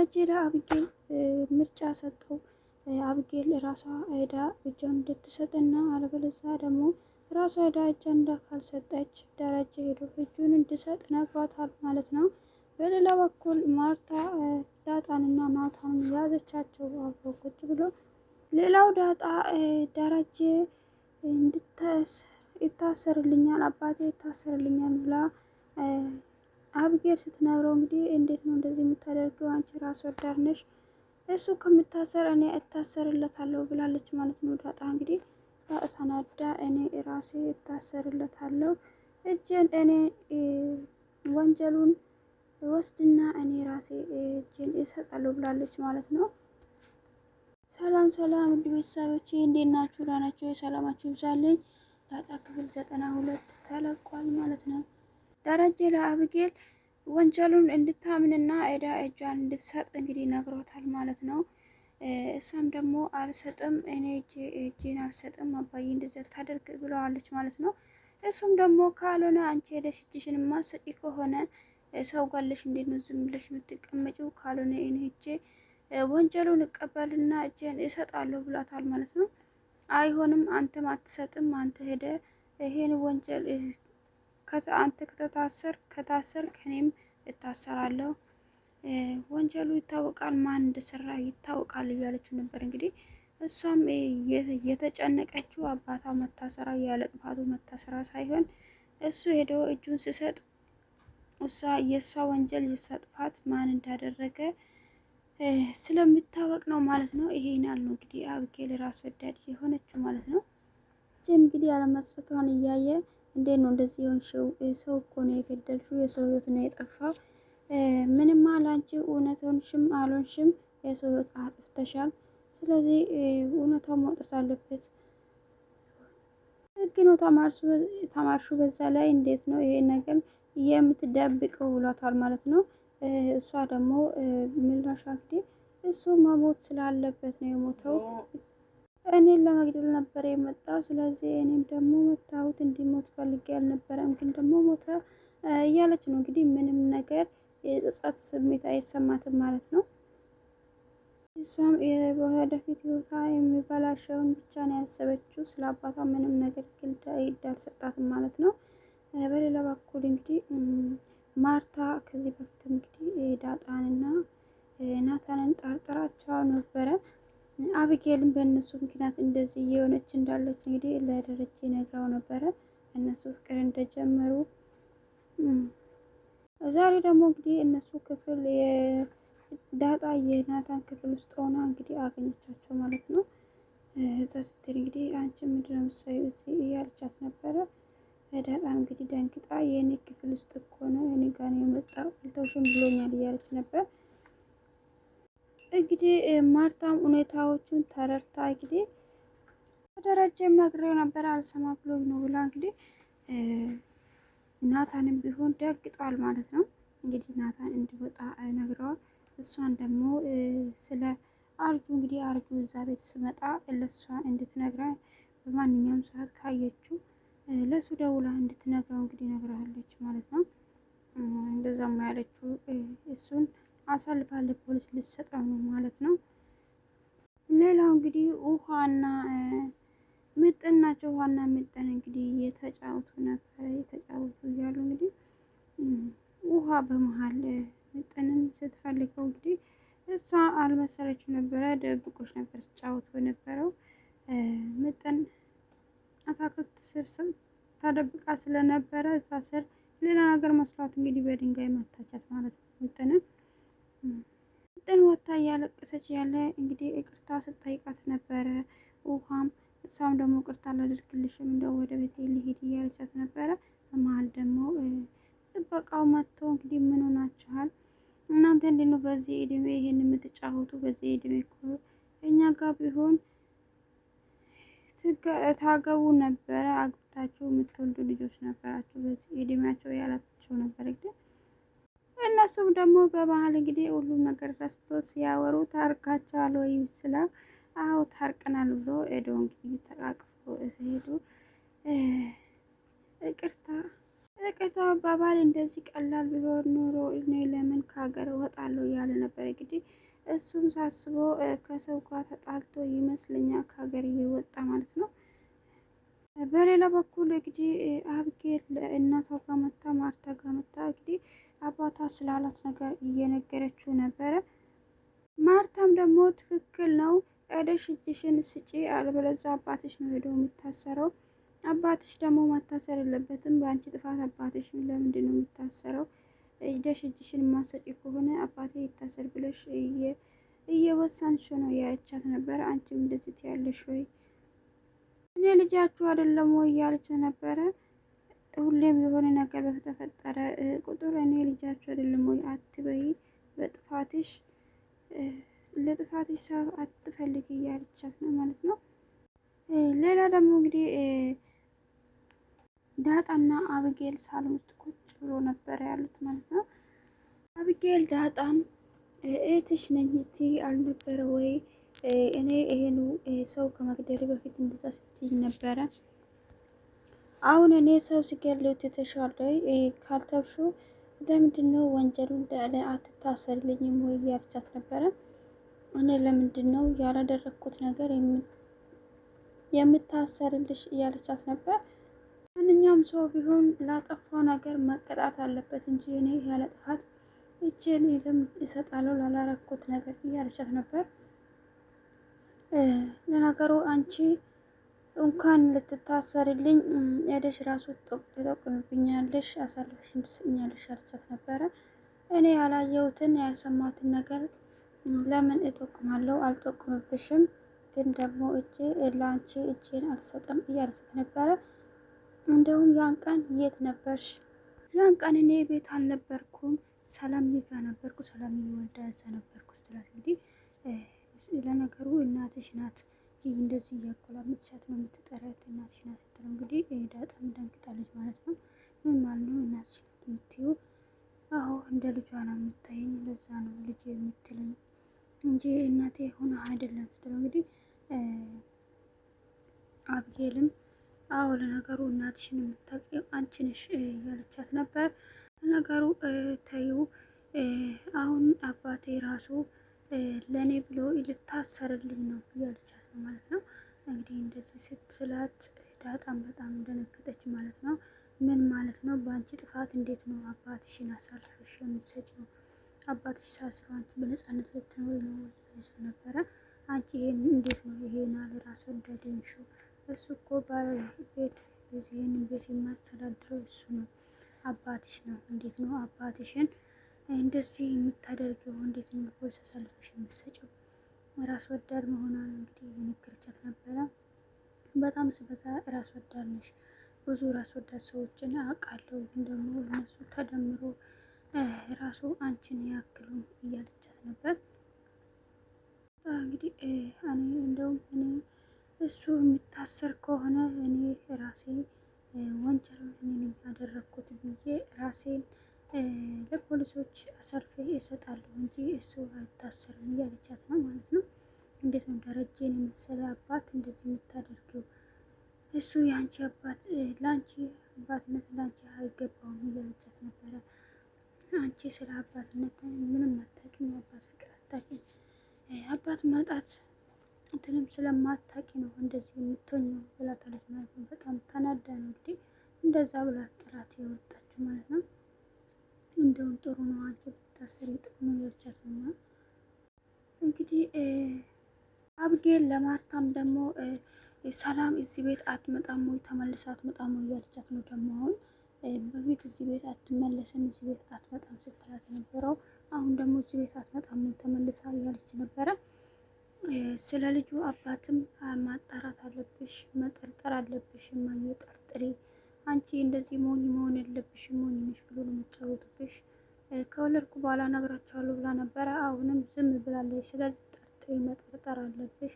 ደረጀ ለአብጌል ምርጫ ሰጠው። አብጌል ራሷ ሄዳ እጇን እንድትሰጥና አለበለዚያ ደግሞ ራሷ ሄዳ እጇን ካልሰጠች ደረጀ ሄዶ እጁን እንዲሰጥ ነግሯታል ማለት ነው። በሌላ በኩል ማርታ ዳጣንና ናታንን ያዘቻቸው አብረው ቁጭ ብሎ ሌላው ዳጣ ደረጀ ይታሰርልኛል አባቴ ይታሰርልኛል ብላ አብጌል ስትነግረው እንግዲህ እንዴት ነው እንደዚህ የምታደርገው? አንቺ ራስ ወዳድ ነሽ። እሱ ከምታሰር እኔ እታሰርለታለሁ ብላለች ማለት ነው። ዳጣ እንግዲህ ተናዳ እኔ ራሴ እታሰርለታለሁ እጄን እኔ ወንጀሉን ወስድና እኔ ራሴ እጄን እሰጣለሁ ብላለች ማለት ነው። ሰላም ሰላም ውድ ቤተሰቦቼ እንዴት ናችሁ? ደህና ናችሁ? ሰላማችሁ ይብዛልኝ። ዳጣ ክፍል 92 ተለቋል ማለት ነው። ደረጀ ለአብጌል ወንጀሉን እንድታምንና ኤዳ እጇን እንድትሰጥ እንግዲህ ነግሮታል ማለት ነው። እሷም ደግሞ አልሰጥም እኔ እጄን አልሰጥም አባዬ እንደዚያ ታደርግ ብለዋለች ማለት ነው። እሱም ደግሞ ካልሆነ አንቺ ሄደሽ እጅሽን ማሰጪ ከሆነ ሰው ጋለሽ እንዴት ነው ዝም ብለሽ የምትቀመጪው? ካልሆነ እኔ ሄጄ ወንጀሉን እቀበልና እጄን እሰጣለሁ ብሏታል ማለት ነው። አይሆንም አንተም አትሰጥም አንተ ሄደ ይሄን ወንጀል አንተ ከታሰር ከኔም እታሰራለሁ ወንጀሉ ይታወቃል ማን እንደሰራ ይታወቃል እያለችው ነበር። እንግዲህ እሷም የተጨነቀችው አባቷ መታሰራ ያለ ጥፋቱ መታሰራ ሳይሆን እሱ ሄዶ እጁን ሲሰጥ የእሷ ወንጀል የእሷ ጥፋት ማን እንዳደረገ ስለሚታወቅ ነው ማለት ነው። ይሄን ያህል ነው እንግዲህ አብጌል ራስ ወዳድ የሆነችው ማለት ነው። እንግዲህ ያለመጸቷን እያየ እንዴት ነው እንደዚህ የሆንሽው? ሰው እኮ ነው የገደልሽው፣ የሰው ህይወት ነው የጠፋው። ምንም አላንቺ እውነት ሆንሽም አልሆንሽም የሰው ህይወት አጥፍተሻል። ስለዚህ እውነታው መውጣት አለበት። ህግ ነው ተማርሹ። በዛ ላይ እንዴት ነው ይሄ ነገር የምትደብቀው ብሏታል ማለት ነው። እሷ ደግሞ ምላሿ እንግዲህ እሱ መሞት ስላለበት ነው የሞተው እኔን ለመግደል ነበር የመጣው። ስለዚህ እኔም ደግሞ መታሁት እንዲሞት ፈልጌ አልነበረም፣ ግን ደግሞ ሞተ እያለች ነው እንግዲህ ምንም ነገር የጸጸት ስሜት አይሰማትም ማለት ነው። እሷም ወደፊት ህይወቷ የሚበላሸውን ብቻ ነው ያሰበችው። ስለ አባቷ ምንም ነገር ግልጽ አልሰጣትም ማለት ነው። በሌላ በኩል እንግዲህ ማርታ ከዚህ በፊት እንግዲህ ዳጣንና ናታንን ጠርጥራቸው ነበረ። አብጌልን በእነሱ ምክንያት እንደዚህ እየሆነች እንዳለች እንግዲህ ለደረጀ ነግራው ነበረ እነሱ ፍቅር እንደጀመሩ። ዛሬ ደግሞ እንግዲህ እነሱ ክፍል ዳጣ የናታን ክፍል ውስጥ ሆና እንግዲህ አገኘቻቸው ማለት ነው። እዛ ስትል እንግዲህ አንቺ ምንድን ነው የምትሰሪው እዚህ እያለቻት ነበረ። ዳጣም እንግዲህ ደንግጣ የእኔ ክፍል ውስጥ እኮ ነው እኔ ጋር ነው የመጣው አልተውሽም ብሎኛል እያለች ነበር። እንግዲህ ማርታም ሁኔታዎቹን ተረድታ እንግዲህ ደረጀም ነግሬው ነበር አልሰማ ብሎኝ ነው ብላ እንግዲህ ናታንም ቢሆን ደግጧል ማለት ነው። እንግዲህ ናታን እንዲወጣ ነግረዋል። እሷን ደግሞ ስለ አርጁ እንግዲህ አርጁ እዛ ቤት ስመጣ ለእሷ እንድትነግራ በማንኛውም ሰዓት ካየችው ለሱ ደውላ እንድትነግረው እንግዲህ ነግራለች ማለት ነው። እንደዛም ያለችው እሱን አሳልፋ ለፖሊስ ልትሰጠው ነው ማለት ነው። ሌላው እንግዲህ ውሃና ምጥን ናቸው። ውሃና ምጥን እንግዲህ የተጫወቱ ነበር። የተጫወቱ እያሉ እንግዲህ ውሃ በመሀል ምጥንን ስትፈልገው እንግዲህ እሷ አልመሰለችው ነበረ። ደብቆች ነበር ሲጫወቱ የነበረው። ምጥን አታክልት ስር ተደብቃ ስለነበረ እዛ ስር ሌላ ነገር መስሏት እንግዲህ በድንጋይ መታቻት ማለት ነው። ምጥን ወታ እያለቀሰች ያለ እንግዲህ ይቅርታ ስትጠይቃት ነበረ። ውሃም እሷም ደግሞ ይቅርታ አላደርግልሽም እንደው ወደ ቤት ሊሄድ እያለቻት ነበረ። በመሀል ደግሞ ጥበቃው መጥቶ እንግዲህ ምን ሆናችኋል እናንተ እንዴት ነው በዚህ እድሜ ይሄን የምትጫወቱ? በዚህ እድሜ እኮ እኛ ጋር ቢሆን ታገቡ ነበረ፣ አግብታችሁ የምትወልዱ ልጆች ነበራችሁ በዚህ እድሜያቸው ያላቸው ነበር። ግን እነሱም ደግሞ በመሀል እንግዲህ ሁሉም ነገር ረስቶ ሲያወሩ ታርቃቸዋል ወይ ስለ አዎ ታርቀናል ብሎ ሄዶ እንግዲህ ተቃቅፎ ሲሄዱ ይቅርታ ይቅርታ መባባል እንደዚህ ቀላል ቢሆን ኖሮ እኔ ለምን ከሀገር እወጣለሁ እያለ ነበር። እንግዲህ እሱም ሳስበው ከሰው ጋር ተጣልቶ ይመስለኛል ከሀገር እየወጣ ማለት ነው። በሌላ በኩል እንግዲህ አብጌል እናቷ ጋር መታ ማርታ ጋር መታ እንግዲህ አባቷ ስላላት ነገር እየነገረችው ነበረ። ማርታም ደግሞ ትክክል ነው ሄደሽ እጅሽን ስጪ፣ አለበለዚያ አባትሽ ነው ሄዶ የሚታሰረው። አባትሽ ደግሞ መታሰር የለበትም በአንቺ ጥፋት። አባትሽ ለምንድን ነው የሚታሰረው? ሄደሽ እጅሽን ማሰጪ ከሆነ አባቴ ይታሰር ብለሽ እየወሰንሽ ነው ያለቻት ነበረ። አንቺም እንደዚህ ትያለሽ ወይ? እኔ ልጃችሁ አይደለም ወይ እያለች ነበረ። ሁሌም የሆነ ነገር በተፈጠረ ቁጥር እኔ ልጃችሁ አይደለም ወይ አትበይ፣ በጥፋትሽ ለጥፋትሽ ሰው አትፈልጊ እያለቻት ነው ማለት ነው። ሌላ ደግሞ እንግዲህ ዳጣና አብጌል ሳሎን ውስጥ ቁጭ ብሎ ነበረ ያሉት ማለት ነው። አብጌል ዳጣን እህትሽ ነኝ እስቲ አልነበረ ወይ? እኔ ይሄኑ ሰው ከመግደል በፊት እንደዛ ስትይ ነበረ። አሁን እኔ ሰው ሲገድለው ትተሻል ወይ? ካልተብሹ ለምንድን ነው ወንጀሉ እንዳለ አትታሰርልኝም ወይ እያለቻት ነበረ። እኔ ለምንድን ነው ያላደረግኩት ነገር የምታሰርልሽ እያለቻት ነበር። ማንኛውም ሰው ቢሆን ላጠፋው ነገር መቀጣት አለበት እንጂ እኔ ያለ ጥፋት እጄን ለምን እሰጣለሁ ላላረኩት ነገር እያለቻት ነበር። ለነገሩ አንቺ እንኳን ልትታሰርልኝ ሄደሽ ራሱ ትጠቁምብኛለሽ፣ አሳልፈሽን ትስኛለሽ አለቻት ነበረ። እኔ ያላየሁትን ያልሰማሁትን ነገር ለምን እጠቁማለሁ? አልጠቁምብሽም፣ ግን ደግሞ ለአንቺ እጄን አልሰጥም እያለቻት ነበረ። እንደውም ያን ቀን የት ነበርሽ? ያን ቀን እኔ ቤት አልነበርኩም፣ ሰላምዬ ጋር ነበርኩ፣ ሰላምዬ ወልዳ እዛ ነበርኩ ስትላት እንግዲህ ለነገሩ እናትሽ ናት እንደዚህ እያቆላመጥሻት ነው የምትጠራት እናትሽ ናት ስትለው እንግዲህ ዳጣም ደንግጣለች ማለት ነው። ምን ማለት ነው እናትሽ ናት የምትይው? አዎ እንደ ልጇ ነው የምታየኝ፣ ለዛ ነው ልጅ የምትለኝ እንጂ እናቴ ሆነ አይደለም ስትለው እንግዲህ አብጌልም አዎ ለነገሩ እናትሽን የምታውቂው አንቺ ነሽ እያለቻት ነበር። ለነገሩ ተይው አሁን አባቴ ራሱ ለእኔ ብሎ ልታሰርልኝ ነው እያለቻት ነው ማለት ነው። እንግዲህ እንደዚህ ስትላት ዳጣም በጣም ደነገጠች ማለት ነው። ምን ማለት ነው? በአንቺ ጥፋት እንዴት ነው አባትሽን አሳልፈሽ የምትሰጪው? አባትሽ ሳስሮ አንቺ በነፃነት ልትኖሪ ነው እያለች ነበረ። አንቺ ይሄን እንዴት ነው ይሄን አለ ራስ ወዳድ የሆንሽው? እሱ እኮ ባለቤት ይህንን ቤት የማስተዳድረው እሱ ነው፣ አባትሽ ነው። እንዴት ነው አባትሽን እንደዚህ የምታደርገው? እንዴት ነው ፖሊስ አሳልፈሽ የምትሰጪው? ራስ ወዳድ መሆኗን እንግዲህ የነገረቻት ነበረ። በጣም ስበዛ ራስ ወዳድ ነሽ፣ ብዙ ራስ ወዳድ ሰዎችን አውቃለሁ፣ ግን ደግሞ እነሱ ተደምሮ ራሱ አንቺን ያክሉ እያለቻት ነበር። እንግዲህ እኔ እንደውም እኔ እሱ የሚታሰር ከሆነ እኔ ራሴ ወንጀሉን እኔ ነኝ ያደረግኩት ብዬ ራሴን ለፖሊሶች አሳልፌ እሰጣለሁ እንጂ እሱ አይታሰርም እያለቻት ነው ማለት ነው። እንዴት ነው ደረጀን የመሰለ አባት እንደዚህ የምታደርገው? እሱ የአንቺ አባት ለአንቺ አባትነት ለአንቺ አይገባውም እያለቻት ነበረ። አንቺ ስለ አባትነት ምንም አታውቂም፣ አባት ፍቅር አታውቂም፣ አባት ማጣት እንትንም ስለማታውቂ ነው እንደዚህ የምትሆኘው ብላታለች ማለት ነው። በጣም ተናዳ ነው እንግዲህ እንደዛ ብላ ጥላት የወጣችው ማለት ነው። እንደውም ጥሩ ነው አንቺ ብታስሪ ጥሩ ነው እያለቻት ነው እንግዲህ አብጌል ለማርታም ደግሞ ሰላም እዚህ ቤት አትመጣም ወይ ተመልሳ አትመጣም ወይ እያለቻት ነው። ደግሞ አሁን በፊት እዚህ ቤት አትመለስም እዚህ ቤት አትመጣም ስትላት የነበረው አሁን ደግሞ እዚህ ቤት አትመጣም ወይ ተመልሳ እያለች ነበረ። ስለ ልጁ አባትም ማጣራት አለብሽ፣ መጠርጠር አለብሽ፣ እማዬ ጠርጥሪ፣ አንቺ እንደዚህ ሞኝ መሆን የለብሽም፣ ሞኝ ነሽ ብሎ ነው የሚጫወቱብሽ፣ ከወለድኩ በኋላ እነግራቸዋለሁ ብላ ነበረ። አሁንም ዝም ብላለች። ስለዚህ ጠርጥሪ፣ መጠርጠር አለብሽ፣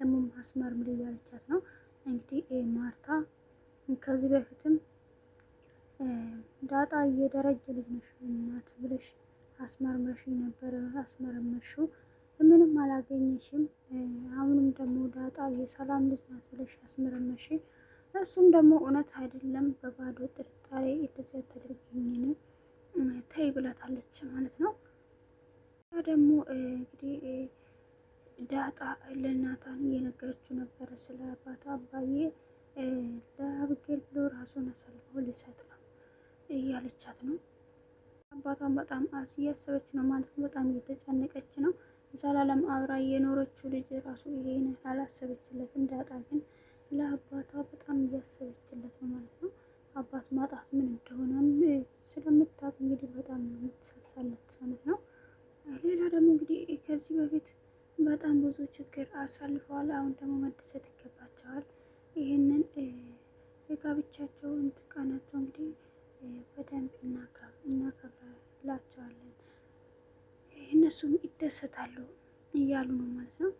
ደግሞ ማስመርምር እያለቻት ነው እንግዲህ ማርታ። ከዚህ በፊትም ዳጣ የደረጀ ልጅ ነሽ እናት ብለሽ አስመርምረሽ ነበረ፣ አስመረመርሽው ምንም አላገኘሽም። አሁንም ደግሞ ዳጣ የሰላም ልጅ ናት ብለሽ አስመረመርሽ፣ እሱም ደግሞ እውነት አይደለም በባዶ ጥርጣሬ እንደዚህ አታደርጊኝ ተይ ብላታለች ማለት ነው። ደግሞ እንግዲህ ዳጣ ለናታን እየነገረችው ነበረ ስለ አባቷ። አባዬ ለአብጌል ብሎ ራሱን አሳልፎ ሊሰጥ ነው እያለቻት ነው። አባቷን በጣም እያሰበች ነው ማለት ነው። በጣም እየተጨነቀች ነው። ዘላለም አብራ የኖረችው ልጅ ራሱ ይሄን አላሰበችለትም። ዳጣ ግን ለአባቷ በጣም እያሰበችለት ነው ማለት ነው። አባት ማጣት ምን እንደሆነም ስለምታውቅ እንግዲህ በጣም ነው የምትሳሳለት ማለት ነው። ሌላ ደግሞ እንግዲህ ከዚህ በፊት በጣም ብዙ ችግር አሳልፈዋል። አሁን ደግሞ መደሰት ይገባቸዋል። ይህንን የጋብቻቸውን ቀናቸው እንግዲህ በደንብ እናከብራላቸዋለን። እነሱም ይደሰታሉ እያሉ ነው ማለት ነው።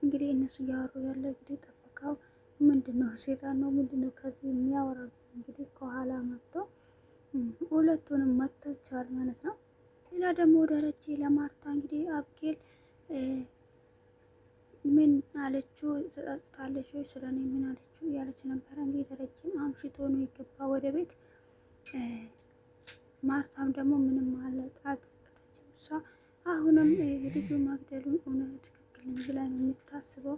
እንግዲህ እነሱ እያወሩ ያለ እንግዲህ ጠበቃው ምንድን ነው ሴጣን ነው ምንድን ነው ከዚህ የሚያወራው? እንግዲህ ከኋላ መጥቶ ሁለቱንም መተቻል ማለት ነው። ሌላ ደግሞ ደረጀ ለማርታ እንግዲህ አብጌል ምን አለችው? ተጸጽታለች ወይ ስለኔ ምን አለችው እያለች ነበረ። እንግዲህ ደረጀም አምሽቶ ነው የገባ ወደ ቤት። ማርታም ደግሞ ምንም ማለት አልተጸጸተችም። እሷ አሁንም ልጁ መግደሉን እውነት ትክክል ብላ ነው የምታስበው።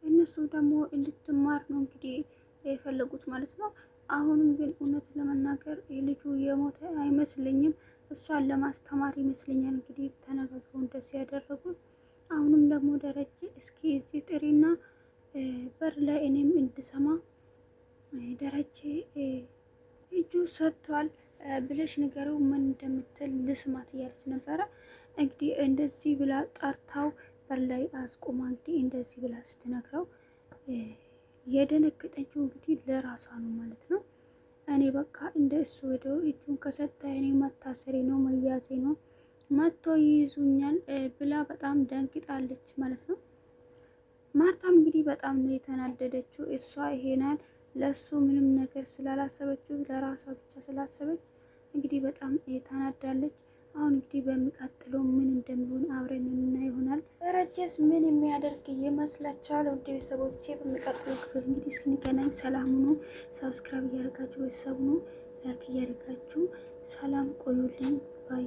እነሱ ደግሞ እንድትማር ነው እንግዲህ የፈለጉት ማለት ነው። አሁንም ግን እውነት ለመናገር ልጁ የሞተ አይመስለኝም። እሷን ለማስተማር ይመስለኛል እንግዲህ ተነጋግረው እንደዚህ ያደረጉት። አሁንም ደግሞ ደረጀ እስኪ እዚህ ጥሪና በር ላይ እኔም እንድሰማ ደረጀ እጁ ሰጥቷል ብለሽ ንገረው ምን እንደምትል ልስማት እያለች ነበረ። እንግዲህ እንደዚህ ብላ ጠርታው በር ላይ አስቆማ እንግዲህ እንደዚህ ብላ ስትነግረው የደነገጠችው እንግዲህ ለራሷ ነው ማለት ነው። እኔ በቃ እንደ እሱ ወደው እጁን ከሰጠ እኔ መታሰሪ ነው መያዜ ነው መጥቶ ይይዙኛል ብላ በጣም ደንግጣለች ማለት ነው። ማርታም እንግዲህ በጣም ነው የተናደደችው። እሷ ይሄናል ለሱ ምንም ነገር ስላላሰበችው ለራሷ ብቻ ስላሰበች እንግዲህ በጣም ተናዳለች። አሁን እንግዲህ በሚቀጥለው ምን እንደሚሆን አብረን የምናየው ይሆናል። ደረጀስ ምን የሚያደርግ ይመስላችኋል? ውድ ቤተሰቦቼ በሚቀጥለው ክፍል እንግዲህ እስክንገናኝ ሰላም ሁኑ። ሰብስክራይብ እያደረጋችሁ ቤተሰብ ነው ላይክ እያደረጋችሁ ሰላም ቆዩልኝ ባይ